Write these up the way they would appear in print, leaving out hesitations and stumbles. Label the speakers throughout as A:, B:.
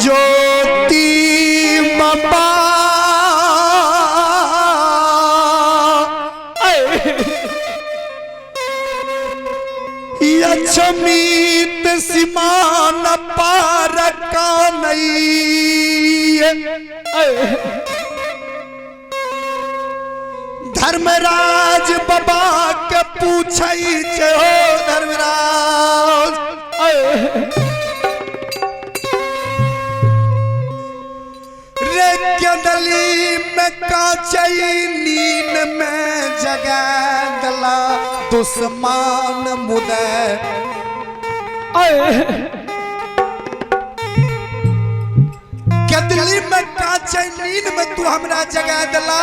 A: ज्योति बाबा यक्षमीत सीमान पार का नहीं। धर्मराज बाबा के पूछे हो धर्मराज रे केदली में काचई नींद में जगा दला दुश्मन मुदे। केदली में काचई नींद में तू हमरा जगा दला।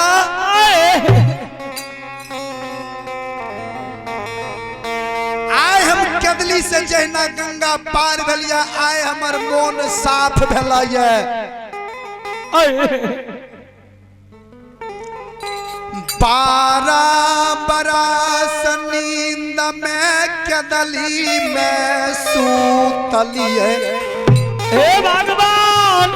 A: आय हम केदली से जहिना गंगा पार भेलिया आय हमर मोन साफ भेला ये। 12 बरस नींद में केदली में सूतलिए।
B: हे भगवान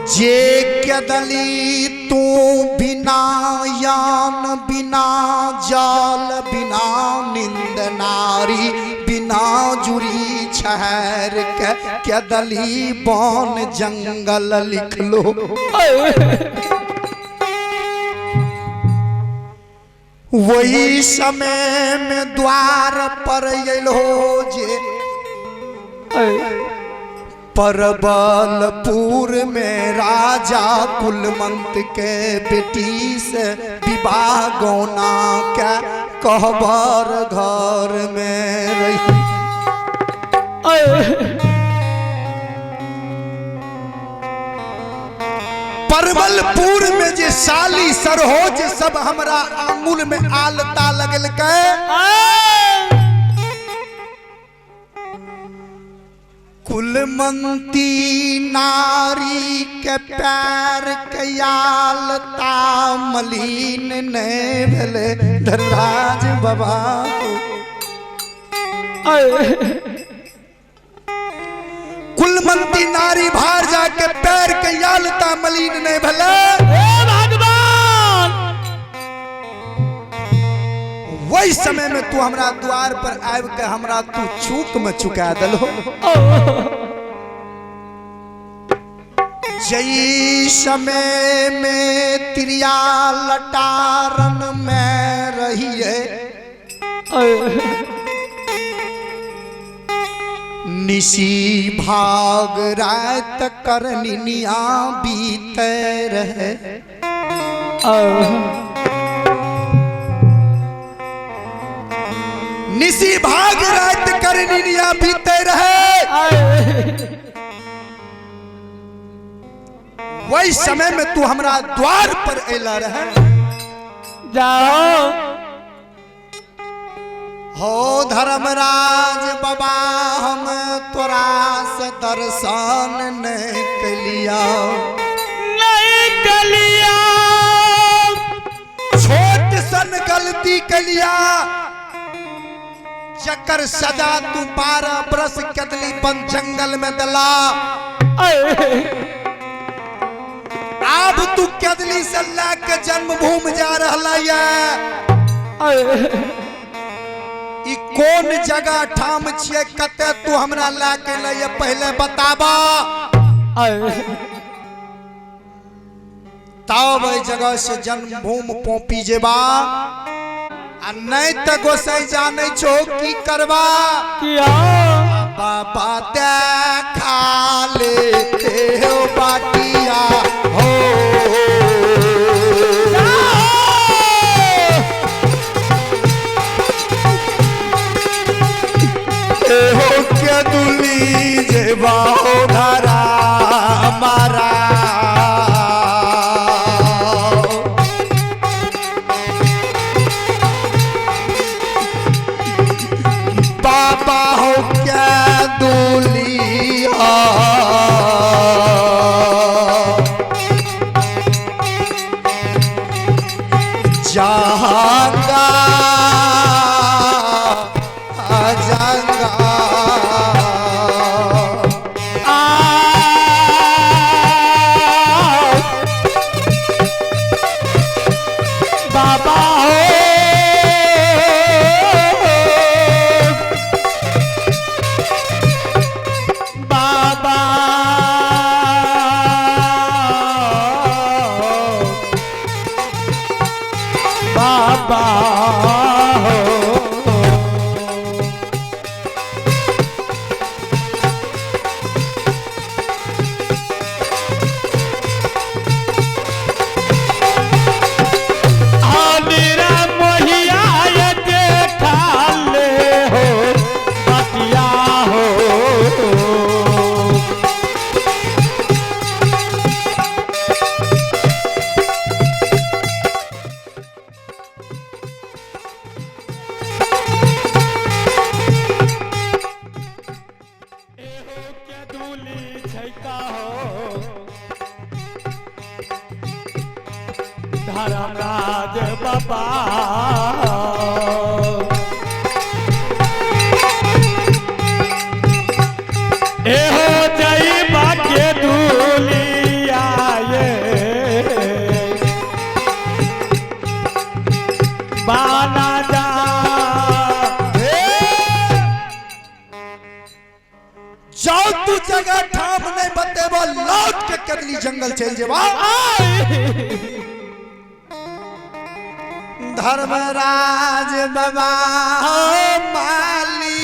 A: जे केदली तू बिना यान बिना जाल बिना निंद नारी बिना जुरी छहर के केदली बन जंगल लिख लो। वही समय में द्वार पर अलो जे परबलपुर में राजा कुलमंत के बेटी से विवाह गौना के कहबर घर में रही। परबलपुर में जे साली सरहोज सब हमरा आंगुल में आलता लगल के। कुलमंती नारी के पैर के आलता मलिन ने भेले धर्मराज बाबा। कुलमंती नारी भार जाके पैर के आलता मलिन ने भेले। वही समय में तू हमरा द्वार पर आब के हमरा तू चूक में चुका दलो। जई समय में त्रिया लटारन में रहिए निशी भाग रात करनिया बीते रहे। निसी भाग रात करनिया बीते रहे। वही समय में तू हमरा द्वार पर अला रहे।
B: जाओ
A: हो धर्मराज बाबा हम तोरा से दर्शन नहीं कलिया। छोट सन गलती कलिया जकर सजा तू 12 बरस केदली बन जंगल में दला। अब तू केदली से लाके जन्मभूमि जा रहा है। ई कौन जगह ठाम छिए कते तू हमरा लाके लिए पहले बताबा। तब ओई जगह से जन्मभूमि पहुंची जेबा। आ नहीं तो गोसाई जाने छो की करवा बाबा देखा लेते हो बाटिया हो। हो क्या दुली जेबा हो धरा हमारा। बाबा हो क्या दूलिया जहांगा
B: के दूली छैका हो धर्मराज बाबा एहो जई बाके दूली आए बाना जा
A: जाओ तू जगह ठाम नहीं बतेबो लौट के कदली जंगल चल जेबा धर्मराज बाबा माली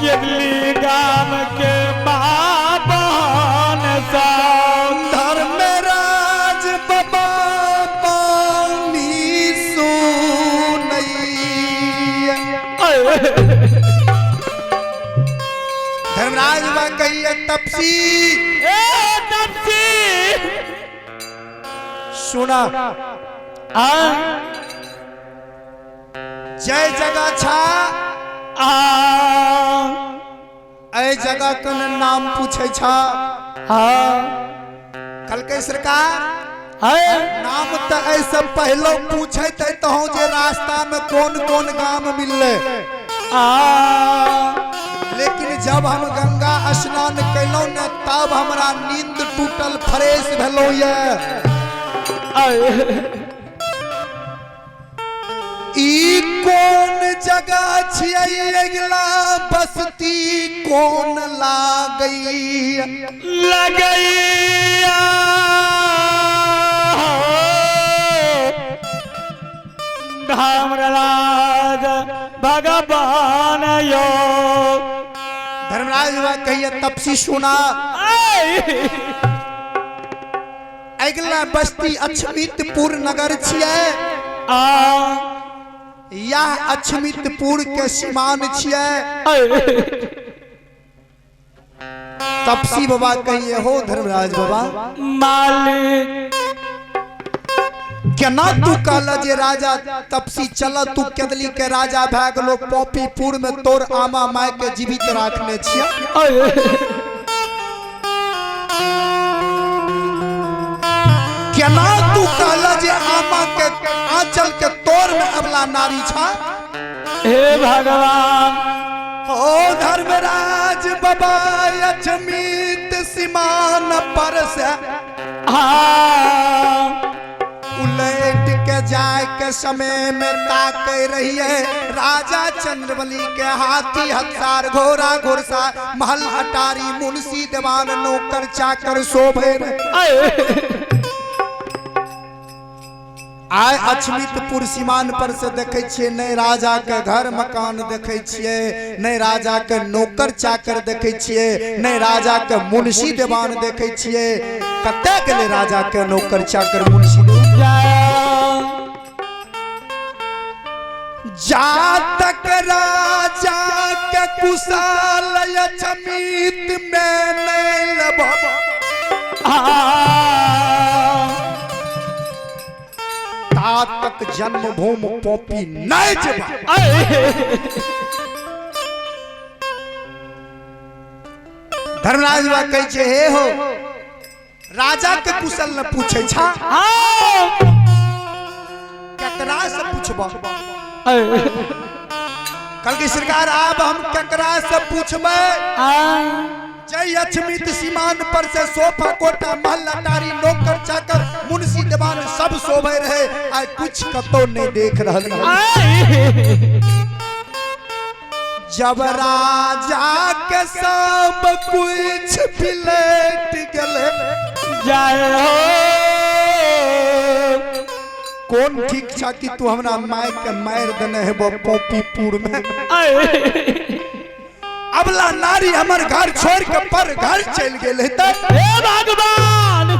B: केवली गाम के बाबन सा
A: धर्मराज बाबा पानी सुनैया धर्मराज बा कहिए तपसी सुना जय जगह छा ऐ जगह का नाम पूछे छा कल के सरकार नाम तो ऐसे पहलो पूछे थे तो जे रास्ता में कौन कौन गांव मिलले लेकिन जब हम गंगा स्नान कैलौ न तब हमरा नींद टूटल फ्रेश भेलो ये ई कौन जगह छियै अगला बस्ती कौन लागैया
B: धर्मराज भगवान यो
A: धर्मराज बा कहिए तपसी सुना अगला बस्ती अछमितपुर नगर छियै या अछमितपुर के सीमान छियै तपसी बाबा कहिए हो धर्मराज बाबा
B: मालिक
A: केना तू कहला जे राजा तपसी चल तू केदली के राजा भए गेलो पॉपीपुर में तोर आमा माय के जीवित राखने छियै केना तू कहला जे आमा के आंचल के तोर में अबला नारी छा
B: हे भगवान
A: ओ धर्मराज बाबा अछमित सीमान पर से उलट के जाए के समय में ताके रहिए राजा चंद्रबली के हाथी हथियार घोड़ा घुड़सवार महल अटारी मुंशी दीवान नौकर चाकर शोभे आय अछमितपुर सीमान पर से देखे छिए नहीं राजा के घर मकान देखे छिए नहीं राजा के नौकर चाकर देखे छिए नहीं राजा के मुंशी दीवान देखे छिए कते गेले राजा के नौकर चाकर मुंशी जा तक राजा के कुशल अछमित में नहीं लब तक जन्मभूमि पॉपी नहीं जेबा धर्मराज बा कहे छे हे हो राजा के कुशल न पूछे छा केकरा से पूछबा कल की सरकार अब हम केकरा से पूछबे जय अछमित सीमान पर से सोफा कोटा महल अटारी नौकर चाकर मुंशी दीवान सब शोभे रहे आज कुछ कतो नहीं देख रहल जब राजा के सब कुछ बिलट गले
B: जाए हो
A: कौन ठीक छा कि तू हमरा माय के मार देने है वो पॉपीपुर में अबला नारी हमर घर छोड़ के पर घर चल गेल हे
B: भगवान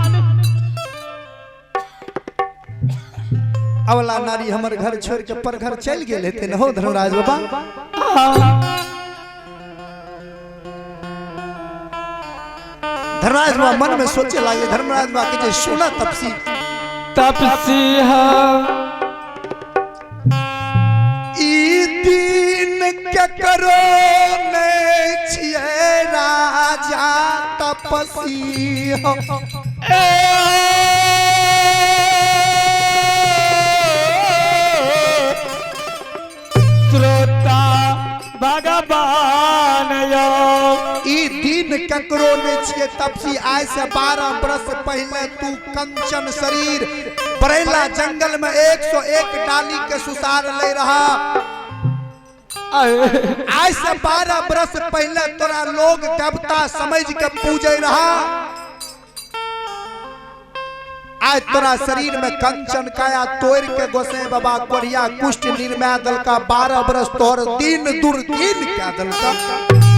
A: अबला नारी हमर घर छोड़ के पर घर चल गेल हेते न हो धर्मराज बाबा धर्मराज बाबा मन में सोचे लागे धर्मराज बाबा के जे सुना तपसी तपसी हो।
B: श्रोता भगवान यो
A: ई दिन ककरो नहीं छिए तपसी। आज से 12 बरस पहले तू कंचन शरीर बरेला जंगल में 101 डाली के सुसार ले रहा। आज से 12 बरस पहले तोरा लोग देवता समझ के पूजे रहा। आज तोरा शरीर में कंचन काया तोड़ के गोसाई बाबा कोरिया कुष्ठ निर्मय दल का 12 बरस तोहर दिन दुर्दिन क्या दल का।